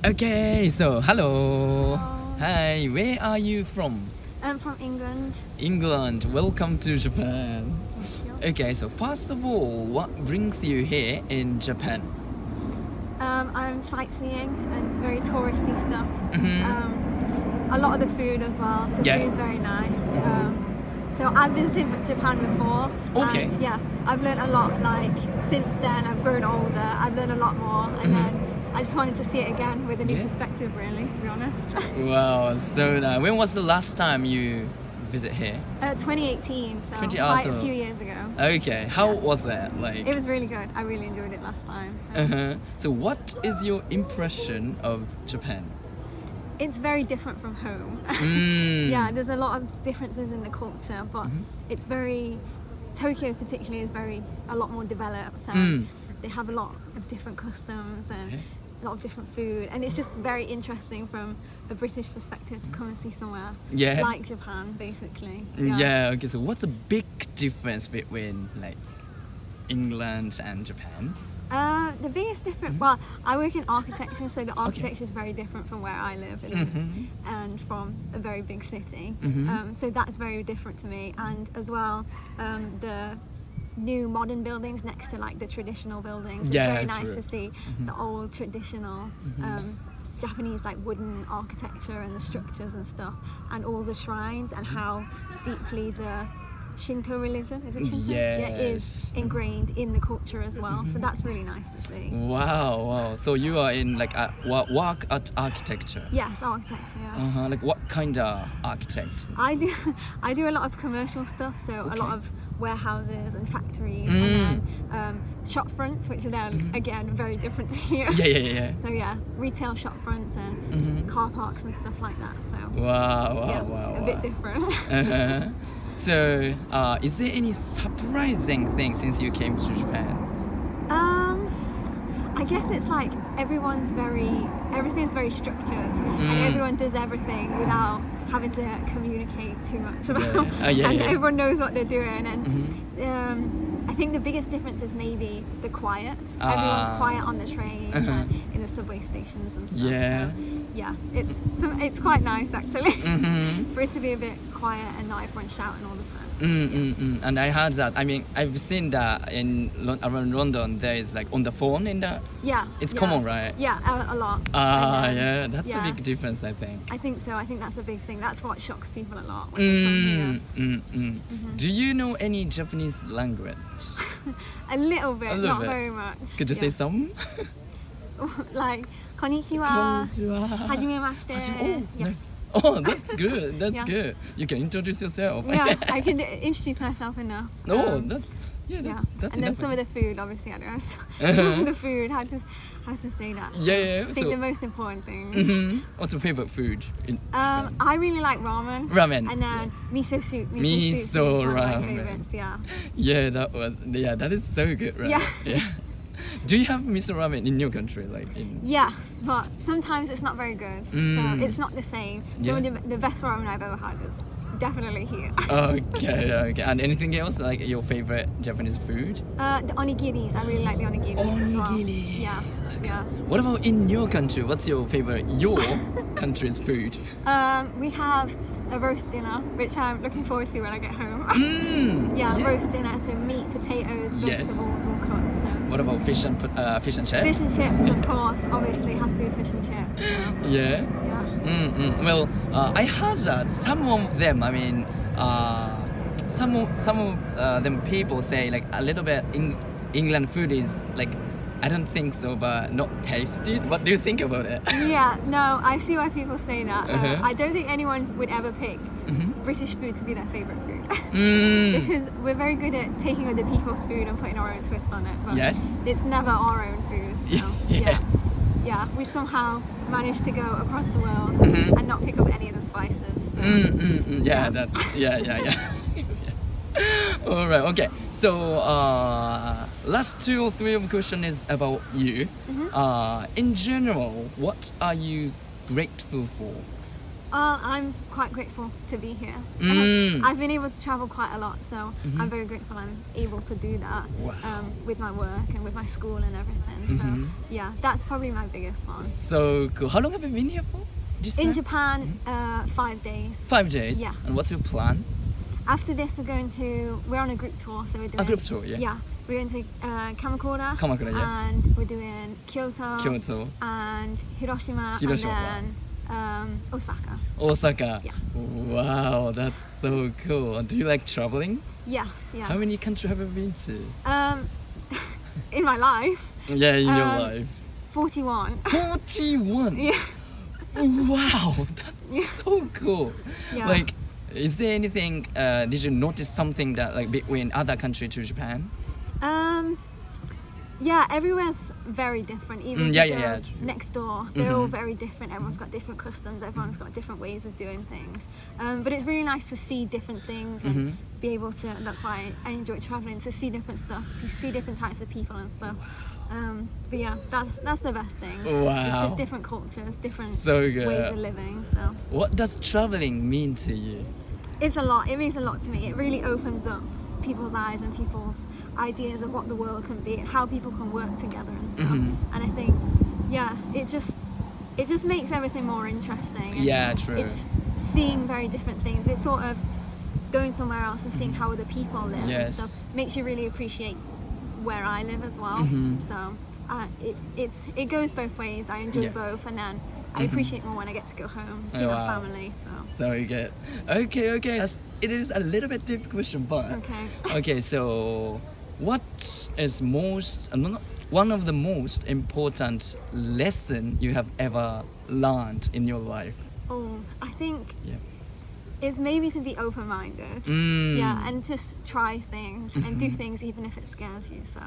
Okay, so hello. Hello. Hi, where are you from? I'm from England. England. Welcome to Japan. Thank you. Okay, so first of all, what brings you here in Japan? I'm sightseeing and very touristy stuff. Mhm. A lot of the food as well. The Yeah. food is very nice. So I've visited Japan before. Okay. And yeah, I've learned a lot. Like since then, I've grown older. I've learned a lot more, and then I just wanted to see it again with a new Yeah. perspective. Really, to be honest. Wow, so when was the last time you visit here? 2018, so 20 quite also. a few years ago. Okay, how was that like? It was really good. I really enjoyed it last time. So. Uh-huh. So what is your impression of Japan? It's very different from home. Mm. Yeah, there's a lot of differences in the culture, but Mhm. it's very, Tokyo particularly is a lot more developed, and Mm. they have a lot of different customs and Okay. a lot of different food, and it's just very interesting from a British perspective to come and see somewhere Yeah. like Japan, basically. Yeah, okay, so what's the big difference between like England and Japan? The biggest difference, well, I work in architecture, so the architecture is very different from where I live and from a very big city. So that's very different to me, and as well, the new modern buildings next to like the traditional buildings. It's Yeah, very nice true. to see the old traditional Japanese like wooden architecture and the structures and stuff, and all the shrines and how deeply the Shinto religion, is it Shinto? Yeah, is Yes. ingrained in the culture as well. So that's really nice to see. Wow. So you are in like work at architecture. Yes, architecture. Yeah. Like what kind of architect? I do a lot of commercial stuff, so a Okay. lot of warehouses and factories, and then shop fronts, which are then again very different to here. Yeah. So yeah, retail shop fronts and car parks and stuff like that. So Wow. a bit different. Uh-huh. So, is there any surprising thing since you came to Japan? I guess it's like everything's very structured, and everyone does everything without having to communicate too much about and everyone knows what they're doing, and I think the biggest difference is maybe the quiet. Everyone's quiet on the trains and in the subway stations and stuff. Yeah. So, yeah, it's quite nice actually for it to be a bit quiet and not everyone shouting all the time. So, And I heard that. I mean, I've seen that around London. There is like on the phone in the. Yeah. It's yeah. common, right? Yeah, a lot. Yeah, that's yeah. a big difference, I think. I think so. I think that's a big thing. That's what shocks people a lot when they come here. Do you know any Japanese language? A little bit, A little not bit. very much. Could you say some? Like, konnichiwa, Konnichiwa. hajimemashite. Oh, Yeah. nice. Oh, that's good. That's Yeah. good. You can introduce yourself. Yeah, I can introduce myself enough. Oh, Um, that's and then enough. some of the food, obviously, I don't know. Some of the food, how to say that. Yeah. I think So, the most important thing. what's your favorite food? In Japan? I really like ramen. Ramen. And then miso soup. Miso soup is one of my ramen. favorites. Yeah. that is so good, right? Yeah. Do you have miso ramen in your country, like in? Yes, but sometimes it's not very good. So it's not the same. Some of the best ramen I've ever had is definitely here. Okay. And anything else, like your favorite Japanese food? The onigiris. I really like the onigiris as well. Onigiri. Yeah. What about in your country? What's your country's food? We have a roast dinner, which I'm looking forward to when I get home. Yeah. Roast dinner. So meat, potatoes, Yes. vegetables, all cooked. So. What about fish and chips? Fish and chips, of course. Obviously, have to do fish and chips. So. Yeah. Well, I heard that some of them, I mean, some of them people say like a little bit England food is like, I don't think so, but not tasty. What do you think about it? Yeah, no, I see why people say that. Uh-huh. I don't think anyone would ever pick British food to be their favourite food. Because we're very good at taking other people's food and putting our own twist on it. But Yes. it's never our own food. So, yeah, we somehow managed to go across the world and not pick up any of the spices. So. Yeah. All right. Okay. So last 2 or 3 of question is about you. In general, what are you grateful for? I'm quite grateful to be here. I've been able to travel quite a lot, so I'm very grateful I'm able to do that with my work and with my school and everything. So yeah, that's probably my biggest one. So cool. How long have you been here for? In Japan, 5 days. 5 days? Yeah. And what's your plan? After this, we're on a group tour, so we're doing A group tour, yeah. Yeah, we're going to Kamakura. Kamakura, yeah. And we're doing Kyoto. And Hiroshima. And then Osaka. Osaka. Yeah. Wow, that's so cool. Do you like traveling? Yes, yeah. How many countries have you been to? In my life. Yeah, in your life. 41. 41? Yeah. Wow, that's so cool. Yeah. Like, is there anything, did you notice something that like between other country to Japan? Yeah, everywhere's very different. Even next door, they're all very different. Everyone's got different customs. Everyone's got different ways of doing things. But it's really nice to see different things and be able to. That's why I enjoy traveling, to see different stuff, to see different types of people and stuff. But yeah, that's the best thing. Wow. It's just different cultures, different So ways good. of living. So What does traveling mean to you? it's a lot. It means a lot to me. It really opens up people's eyes and people's ideas of what the world can be and how people can work together and stuff. And I think, yeah, it just makes everything more interesting. And Yeah, true. It's seeing very different things. It's sort of going somewhere else and seeing how other people live and stuff makes you really appreciate where I live as well. So it goes both ways. I enjoy both, and then I appreciate more when I get to go home, see my family. So good. Okay. It is a little bit deep question, but okay. So, what is one of the most important lesson you have ever learned in your life? I think is maybe to be open-minded. Yeah, and just try things and do things even if it scares you. So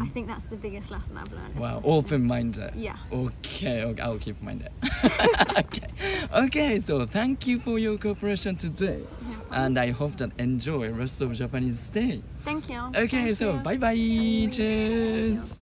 I think that's the biggest lesson I've learned. Wow, open-minded. Yeah. Okay, I'll keep minded. Okay. So thank you for your cooperation today, and I hope that enjoy rest of Japanese stay. Thank you. Okay, Thank so you. bye bye. Cheers.